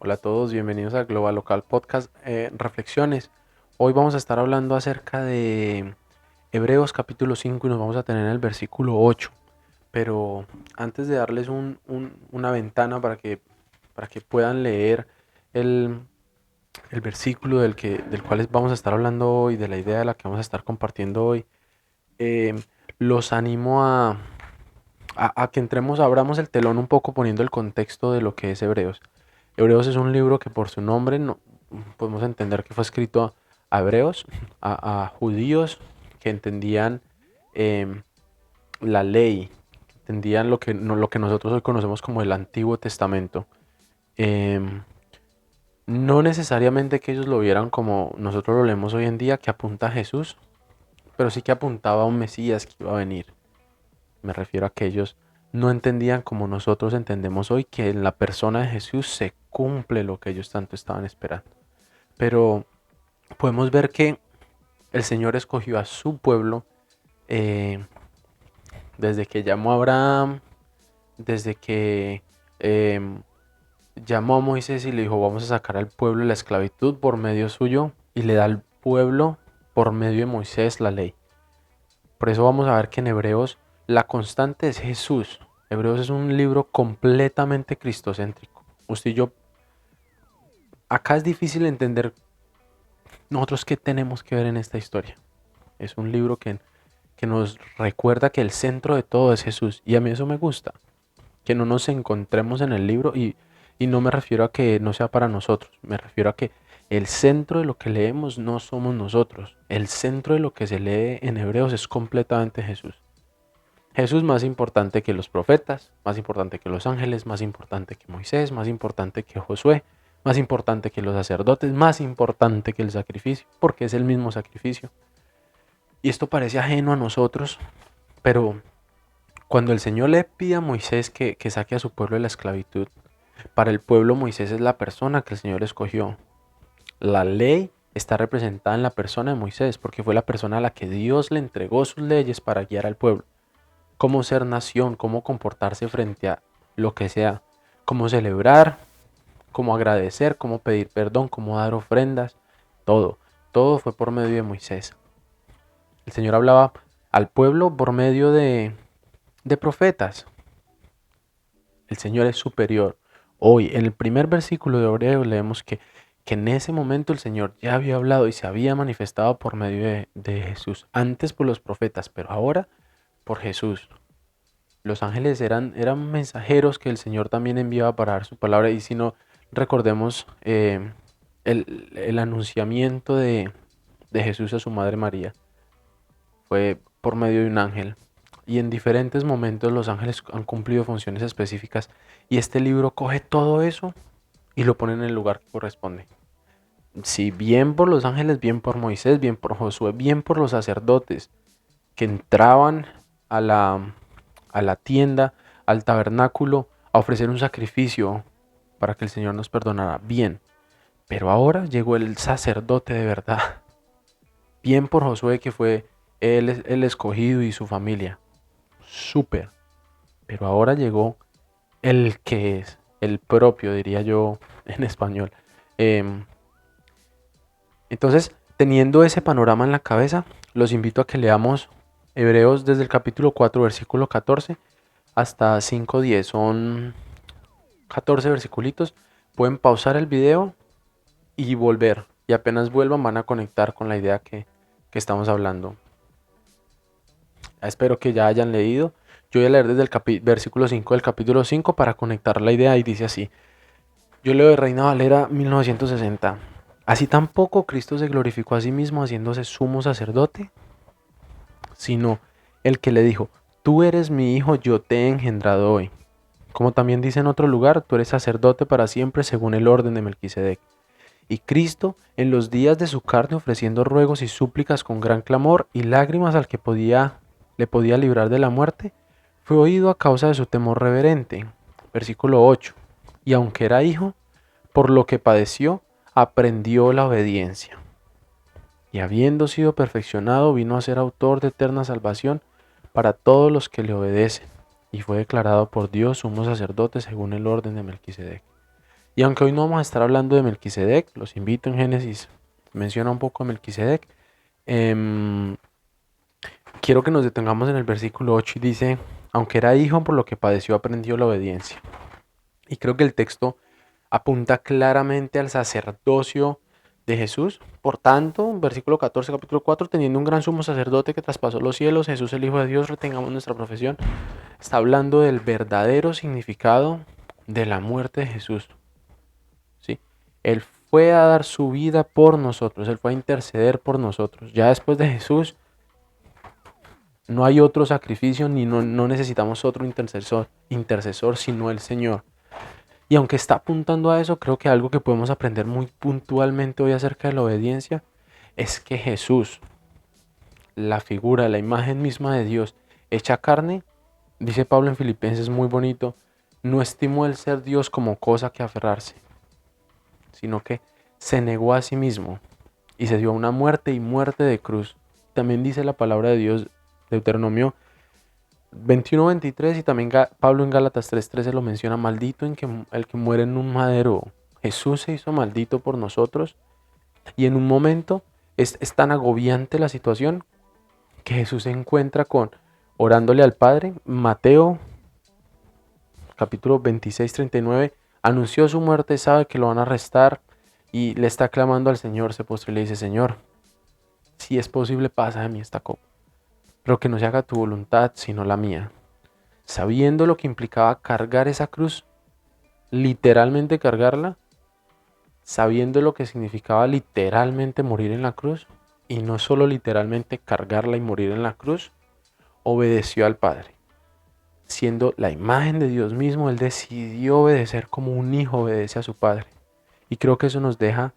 Hola a todos, bienvenidos a Global Local Podcast Reflexiones. Hoy vamos a estar hablando acerca de Hebreos capítulo 5 y nos vamos a tener en el versículo 8. Pero antes de darles una ventana para que puedan leer el, el versículo del cual vamos a estar hablando hoy, de la idea de la que vamos a estar compartiendo hoy, eh, los animo a que abramos el telón un poco poniendo el contexto de lo que es Hebreos. Hebreos es un libro que por su nombre no, podemos entender que fue escrito a hebreos, a judíos que entendían eh, la ley, entendían lo que nosotros hoy conocemos como el Antiguo Testamento. Eh, no necesariamente que ellos lo vieran como nosotros lo leemos hoy en día, que apunta a Jesús, pero sí que apuntaba a un Mesías que iba a venir. Me refiero a que ellos no entendían como nosotros entendemos hoy, que en la persona de Jesús se cumple lo que ellos tanto estaban esperando. Pero podemos ver que el Señor escogió a su pueblo eh, desde que llamó a Abraham, desde que eh, llamó a Moisés y le dijo vamos a sacar al pueblo de la esclavitud por medio suyo y le da al pueblo por medio de Moisés la ley. Por eso vamos a ver que en Hebreos la constante es Jesús. Hebreos es un libro completamente cristocéntrico. Usted y yo, acá es difícil entender nosotros qué tenemos que ver en esta historia. Es un libro que nos recuerda que el centro de todo es Jesús. Y a mí eso me gusta, que no nos encontremos en el libro y no me refiero a que no sea para nosotros, me refiero a que el centro de lo que leemos no somos nosotros. El centro de lo que se lee en Hebreos es completamente Jesús. Jesús más importante que los profetas, más importante que los ángeles, más importante que Moisés, más importante que Josué, más importante que los sacerdotes, más importante que el sacrificio, porque es el mismo sacrificio. Y esto parece ajeno a nosotros, pero cuando el Señor le pide a Moisés que saque a su pueblo de la esclavitud, para el pueblo Moisés es la persona que el Señor escogió. La ley está representada en la persona de Moisés, porque fue la persona a la que Dios le entregó sus leyes para guiar al pueblo. Cómo ser nación, cómo comportarse frente a lo que sea, cómo celebrar, cómo agradecer, cómo pedir perdón, cómo dar ofrendas, todo. Todo fue por medio de Moisés. El Señor hablaba al pueblo por medio de profetas. El Señor es superior. Hoy, en el primer versículo de Hebreos, leemos que en ese momento el Señor ya había hablado y se había manifestado por medio de Jesús. Antes por los profetas, pero ahora por Jesús. Los ángeles eran mensajeros que el Señor también enviaba para dar su palabra. Y si no, recordemos el anunciamiento de Jesús a su madre María. Fue por medio de un ángel. Y en diferentes momentos los ángeles han cumplido funciones específicas. Y este libro coge todo eso y lo pone en el lugar que corresponde. Si bien por los ángeles, bien por Moisés, bien por Josué, bien por los sacerdotes que entraban a la tienda, al tabernáculo, a ofrecer un sacrificio para que el Señor nos perdonara. Bien, pero ahora llegó el sacerdote de verdad. Bien por Josué que fue el escogido y su familia. Súper. Pero ahora llegó el que es, el propio, diría yo en español. Em, entonces, teniendo ese panorama en la cabeza, los invito a que leamos Hebreos desde el capítulo 4, versículo 14 hasta 5:10. Son 14 versiculitos. Pueden pausar el video y volver. Y apenas vuelvan van a conectar con la idea que estamos hablando. Espero que ya hayan leído. Yo voy a leer desde el versículo 5 del capítulo 5 para conectar la idea y dice así. Yo leo de Reina Valera 1960. Así tampoco Cristo se glorificó a sí mismo haciéndose sumo sacerdote, sino el que le dijo, tú eres mi hijo, yo te he engendrado hoy. Como también dice en otro lugar, tú eres sacerdote para siempre según el orden de Melquisedec. Y Cristo, en los días de su carne, ofreciendo ruegos y súplicas con gran clamor y lágrimas al que le podía librar de la muerte, fue oído a causa de su temor reverente. Versículo 8. Y aunque era hijo, por lo que padeció, aprendió la obediencia. Y habiendo sido perfeccionado, vino a ser autor de eterna salvación para todos los que le obedecen. Y fue declarado por Dios sumo sacerdote según el orden de Melquisedec. Y aunque hoy no vamos a estar hablando de Melquisedec, los invito en Génesis, menciona un poco a Melquisedec. em, Quiero que nos detengamos en el versículo 8 y dice, aunque era hijo, por lo que padeció, aprendió la obediencia. Y creo que el texto apunta claramente al sacerdocio de Jesús. Por tanto, versículo 14, capítulo 4, teniendo un gran sumo sacerdote que traspasó los cielos, Jesús el Hijo de Dios, retengamos nuestra profesión. Está hablando del verdadero significado de la muerte de Jesús. ¿Sí? Él fue a dar su vida por nosotros, Él fue a interceder por nosotros. Ya después de Jesús no hay otro sacrificio ni no necesitamos otro intercesor sino el Señor. Y aunque está apuntando a eso, creo que algo que podemos aprender muy puntualmente hoy acerca de la obediencia es que Jesús, la figura, la imagen misma de Dios, hecha carne, dice Pablo en Filipenses muy bonito, no estimó el ser Dios como cosa que aferrarse, sino que se negó a sí mismo y se dio a una muerte y muerte de cruz. También dice la palabra de Dios, Deuteronomio 21:23 y también Pablo en Gálatas 3:13 lo menciona, maldito el que muere en un madero. Jesús se hizo maldito por nosotros y en un momento es tan agobiante la situación que Jesús se encuentra con orándole al Padre. Mateo capítulo 26:39 anunció su muerte, sabe que lo van a arrestar y le está clamando al Señor, se postra y le dice, Señor, si es posible pasa de mí esta copa, pero que no se haga tu voluntad sino la mía. Sabiendo lo que implicaba cargar esa cruz, literalmente cargarla, sabiendo lo que significaba literalmente morir en la cruz, y no solo literalmente cargarla y morir en la cruz, obedeció al Padre. Siendo la imagen de Dios mismo, Él decidió obedecer como un hijo obedece a su Padre. Y creo que eso nos deja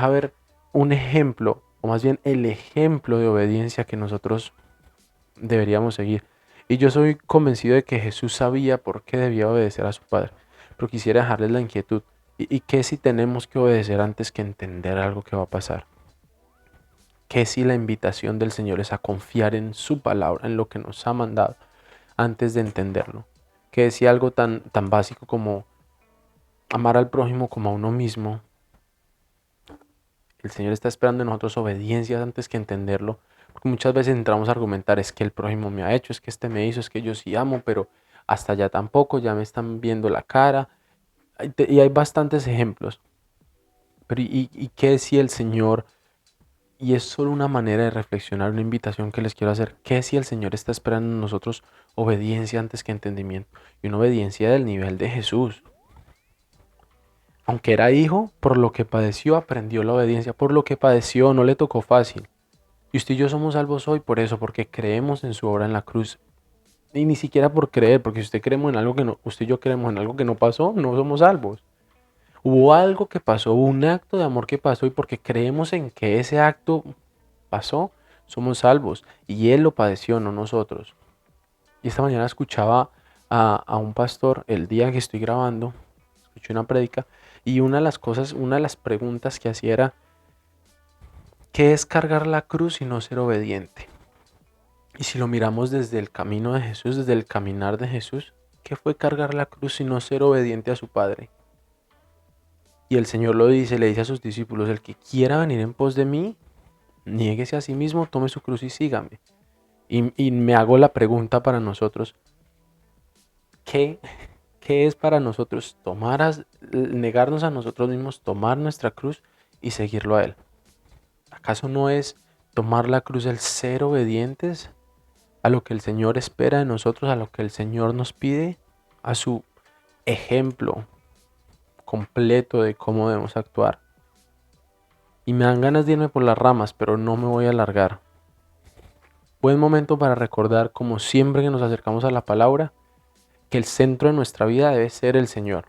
ver un ejemplo, o más bien el ejemplo de obediencia que nosotros deberíamos seguir. Y yo soy convencido de que Jesús sabía por qué debía obedecer a su Padre, pero quisiera dejarles la inquietud. ¿Y qué si tenemos que obedecer antes que entender algo que va a pasar? ¿Qué si la invitación del Señor es a confiar en su palabra, en lo que nos ha mandado, antes de entenderlo? ¿Qué si algo tan básico como amar al prójimo como a uno mismo? El Señor está esperando en nosotros obediencia antes que entenderlo. Porque muchas veces entramos a argumentar, es que el prójimo me ha hecho, es que este me hizo, es que yo sí amo, pero hasta allá tampoco, ya me están viendo la cara. Y hay bastantes ejemplos. Pero ¿y qué si el Señor, y es solo una manera de reflexionar, una invitación que les quiero hacer, qué si el Señor está esperando en nosotros obediencia antes que entendimiento? Y una obediencia del nivel de Jesús. Aunque era hijo, por lo que padeció aprendió la obediencia, por lo que padeció no le tocó fácil. Y usted y yo somos salvos hoy por eso, porque creemos en su obra en la cruz. Y ni siquiera por creer, porque si usted creemos en algo que no, usted y yo creemos en algo que no pasó, no somos salvos. Hubo algo que pasó, hubo un acto de amor que pasó y porque creemos en que ese acto pasó, somos salvos. Y Él lo padeció, no nosotros. Y esta mañana escuchaba a un pastor, el día que estoy grabando, escuché una prédica, y una de las cosas, una de las preguntas que hacía era, ¿qué es cargar la cruz y no ser obediente? Y si lo miramos desde el camino de Jesús, desde el caminar de Jesús, ¿qué fue cargar la cruz y no ser obediente a su Padre? Y el Señor lo dice, le dice a sus discípulos, el que quiera venir en pos de mí, niéguese a sí mismo, tome su cruz y sígame. Y me hago la pregunta para nosotros, ¿qué, qué es para nosotros negarnos a nosotros mismos, tomar nuestra cruz y seguirlo a Él? ¿Acaso no es tomar la cruz el ser obedientes a lo que el Señor espera de nosotros, a lo que el Señor nos pide, a su ejemplo completo de cómo debemos actuar? Y me dan ganas de irme por las ramas, pero no me voy a alargar. Buen momento para recordar, como siempre que nos acercamos a la palabra, que el centro de nuestra vida debe ser el Señor,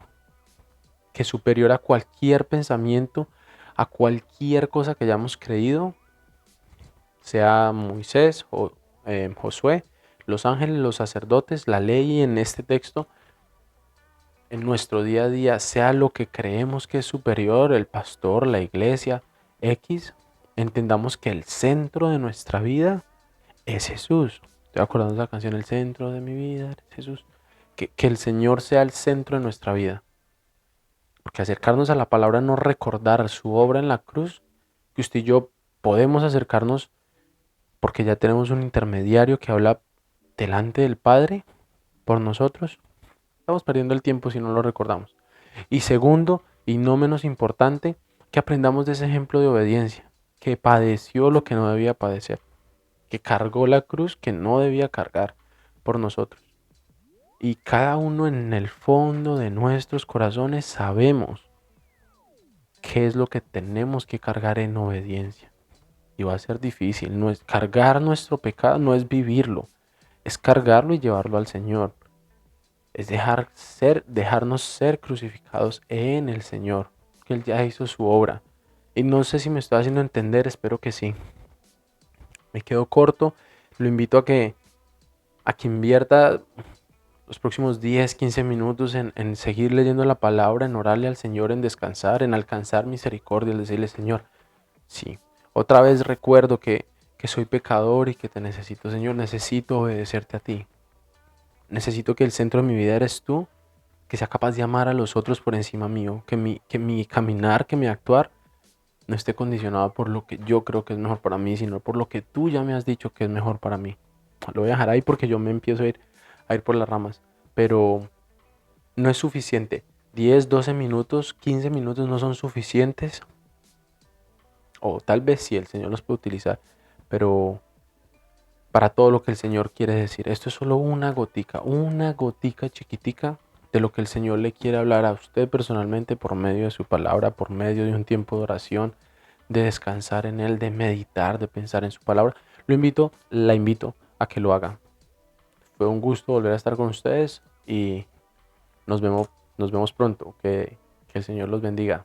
que superior a cualquier pensamiento, a cualquier cosa que hayamos creído, sea Moisés o Josué, los ángeles, los sacerdotes, la ley en este texto, en nuestro día a día, sea lo que creemos que es superior, el pastor, la iglesia, X, entendamos que el centro de nuestra vida es Jesús. Estoy acordando de la canción, el centro de mi vida es Jesús. Que el Señor sea el centro de nuestra vida. Porque acercarnos a la palabra no recordar su obra en la cruz, que usted y yo podemos acercarnos porque ya tenemos un intermediario que habla delante del Padre por nosotros. Estamos perdiendo el tiempo si no lo recordamos. Y segundo, y no menos importante, que aprendamos de ese ejemplo de obediencia, que padeció lo que no debía padecer, que cargó la cruz que no debía cargar por nosotros. Y cada uno en el fondo de nuestros corazones sabemos qué es lo que tenemos que cargar en obediencia. Y va a ser difícil, no es cargar nuestro pecado, no es vivirlo, es cargarlo y llevarlo al Señor. Es dejarnos ser crucificados en el Señor, que Él ya hizo su obra. Y no sé si me estoy haciendo entender, espero que sí. Me quedo corto, lo invito a que invierta los próximos 10, 15 minutos en seguir leyendo la palabra, en orarle al Señor, en descansar, en alcanzar misericordia, en decirle, Señor, sí, otra vez recuerdo que soy pecador y que te necesito, Señor, necesito obedecerte a ti. Necesito que el centro de mi vida eres tú, que sea capaz de amar a los otros por encima mío, que mi caminar, que mi actuar no esté condicionado por lo que yo creo que es mejor para mí, sino por lo que tú ya me has dicho que es mejor para mí. Lo voy a dejar ahí porque yo me empiezo a ir por las ramas, pero no es suficiente. 10, 12 minutos, 15 minutos no son suficientes, o tal vez sí, el Señor los puede utilizar, pero para todo lo que el Señor quiere decir. Esto es solo una gotica chiquitica de lo que el Señor le quiere hablar a usted personalmente por medio de su palabra, por medio de un tiempo de oración, de descansar en Él, de meditar, de pensar en su palabra. La invito a que lo haga. Fue un gusto volver a estar con ustedes y nos vemos pronto. Que el Señor los bendiga.